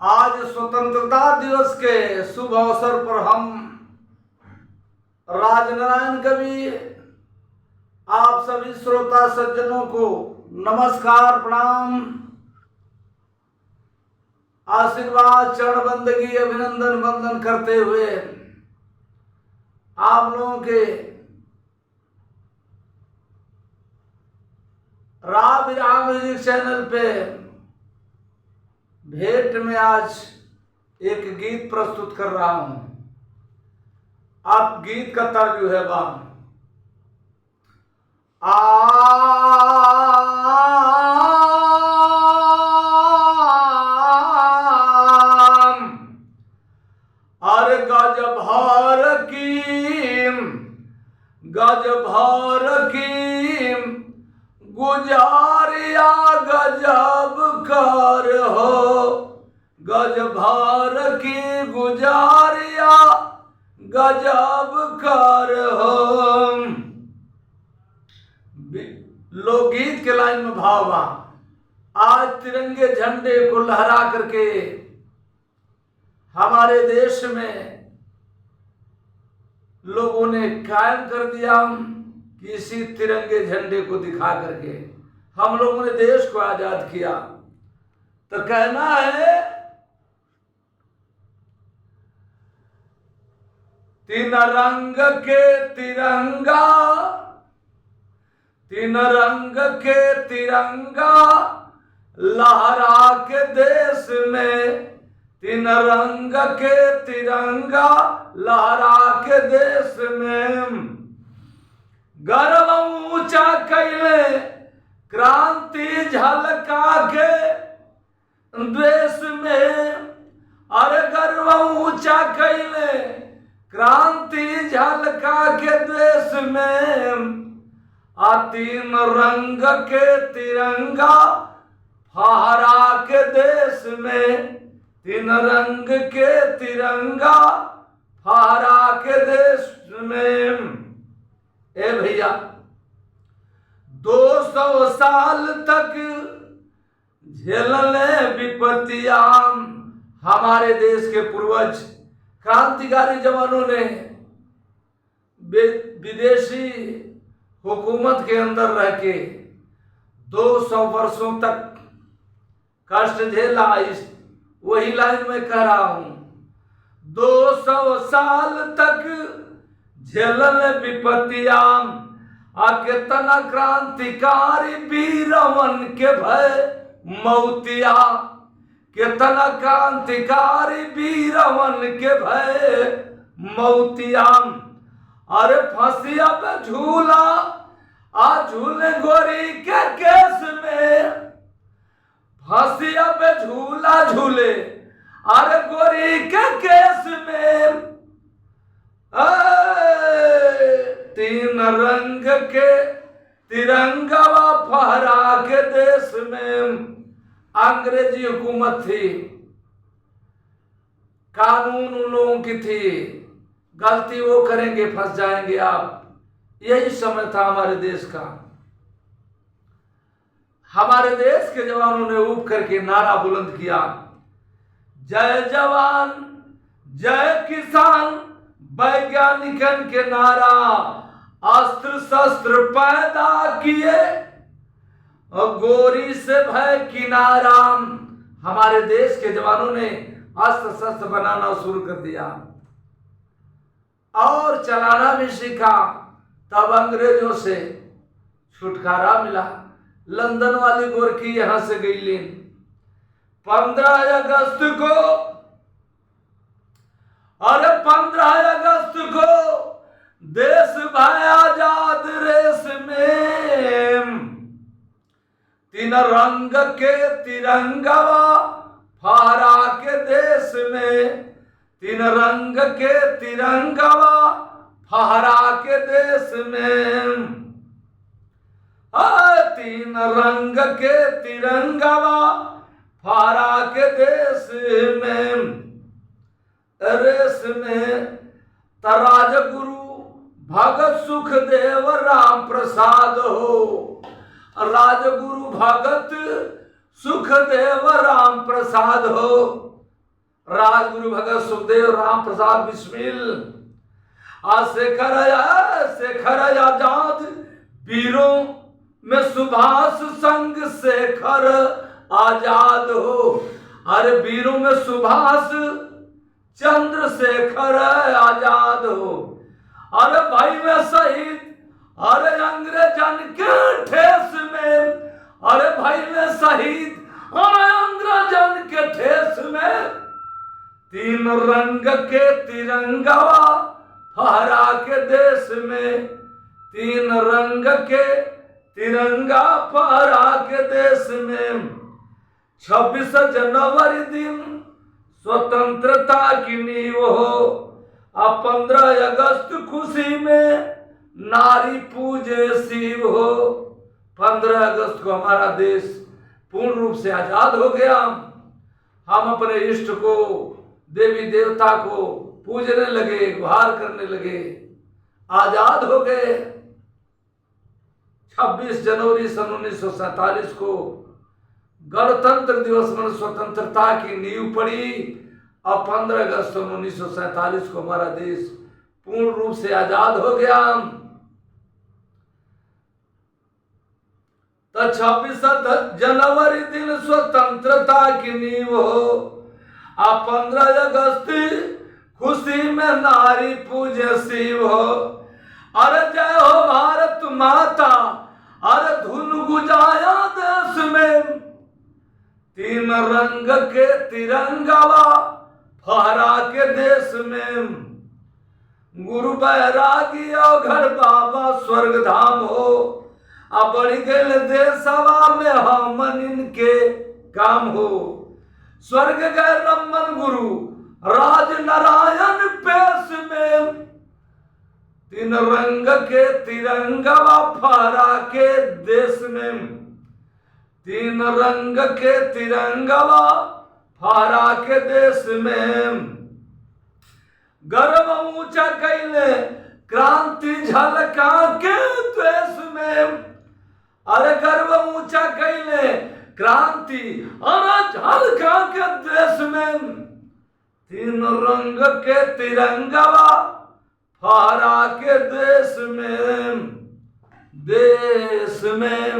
आज स्वतंत्रता दिवस के शुभ अवसर पर हम राजनारायण कवि आप सभी श्रोता सज्जनों को नमस्कार, प्रणाम, आशीर्वाद, चरण बंदगी, अभिनंदन वंदन करते हुए आप लोगों के राम विराम म्यूजिक चैनल पे भेंट में आज एक गीत प्रस्तुत कर रहा हूं। आप गीत का ताजु है बाम अरे गज भर की गुजारिया गजब कर हो, गज भर की गुजारिया गजब कर हो। लोकगीत के लाइन में भाव बा। आज तिरंगे झंडे को लहरा करके हमारे देश में लोगों ने कायम कर दिया कि इसी तिरंगे झंडे को दिखा करके हम लोगों ने देश को आजाद किया। तो कहना है तीन रंग के तिरंगा, तीन रंग के तिरंगा लहरा के देश में, तीन रंग के तिरंगा लहरा के देश में। गर्व ऊंचा कैले क्रांति झलका के देश में, अरे गर्व ऊंचा कैले क्रांति झलका के देश में। तीन रंग के तिरंगा फहरा के देश में, तीन रंग के तिरंगा फहरा के देश में। ए भैया, 200 साल तक झेलने विपत्तियां हमारे देश के पूर्वज क्रांतिकारी जवानों ने विदेशी हुकूमत के अंदर रह के 200 वर्षों तक कष्ट झेला। इस वही लाइन में कह रहा हूं, 200 साल तक झेलन विपत्तियां कितना क्रांतिकारी वीरवन के भय मौतिया, कितना क्रांतिकारी वीरवन के भय मौतिया। अरे फंसिया पे झूला झूले गोरी के केस में, फांसिया पे झूला झूले अरे गोरी के केस में। तीन रंग के तिरंगा फहरा के देश में। अंग्रेजी हुकूमत थी, कानून उन लोगों की थी, गलती वो करेंगे फंस जाएंगे आप। यही समय था हमारे देश का। हमारे देश के जवानों ने उठ करके नारा बुलंद किया, जय जवान जय किसान, वैज्ञानिकन के नारा अस्त्र शस्त्र पैदा किए और गोरी से भय किनारा। हमारे देश के जवानों ने अस्त्र शस्त्र बनाना शुरू कर दिया और चलाना भी सीखा। तब अंग्रेजों से छुटकारा मिला। लंदन वाली गोरखी यहां से गई लेन 15 अगस्त को, अरे 15 अगस्त को देश भाई आजाद रेस में। तीन रंग के तिरंगा फहरा के देश में, तीन रंग के तिरंगा फहरा के देश में। तीन रंग के तिरंगा फहरा के देश में। रेस में राजगुरु भगत सुखदेव राम प्रसाद हो, राजगुरु भगत सुखदेव राम प्रसाद हो। राजगुरु भगत सुखदेव राम प्रसाद बिस्मिल शेखर आजाद वीरों में सुभाष संग शेखर आजाद हो। अरे वीरों में सुभाष चंद्रशेखर आजाद हो। अरे भाई में शहीद अरे अंग्रेजन के ठेस में, अरे भाई में शहीद अरे अंग्रेजन के ठेस में, तीन रंग के तिरंगा फहरा के देश में, तीन रंग के तिरंगा फहरा के देश में। 26 जनवरी दिन स्वतंत्रता की नींव हो। अब 15 अगस्त खुशी में नारी पूजे शिव हो। 15 अगस्त को हमारा देश पूर्ण रूप से आजाद हो गया। हम अपने इष्ट को, देवी देवता को पूजने लगे, गुहार करने लगे, आजाद हो गए। 26 जनवरी सन 1947 को गणतंत्र दिवस में स्वतंत्रता की नींव पड़ी। अब 15 अगस्त सन 1947 को हमारा देश पूर्ण रूप से आजाद हो गया। तो 26 जनवरी दिन स्वतंत्रता की नींव हो। अब 15 अगस्त खुशी में नारी पूजे शिव हो। अरे जय हो भारत माता, अरे धुन गुजाया देश में, तीन रंग के तिरंगा फहरा के देश में। गुरु बैरागी और घर बाबा स्वर्ग धाम हो। अब बढ़ गए देशवा में हमन इनके काम हो। स्वर्ग गए रमन गुरु राज नारायण पेश में, तीन रंग के तिरंगा फहरा के देश में, तीन रंग के तिरंगा फहरा के देश में। गर्व ऊंचा कैले क्रांति झलका के देश में। अरे गर्व ऊंचा कैले क्रांति अरे झलका के देश में, तीन रंग के तिरंगा फहरा के देश में, देश में।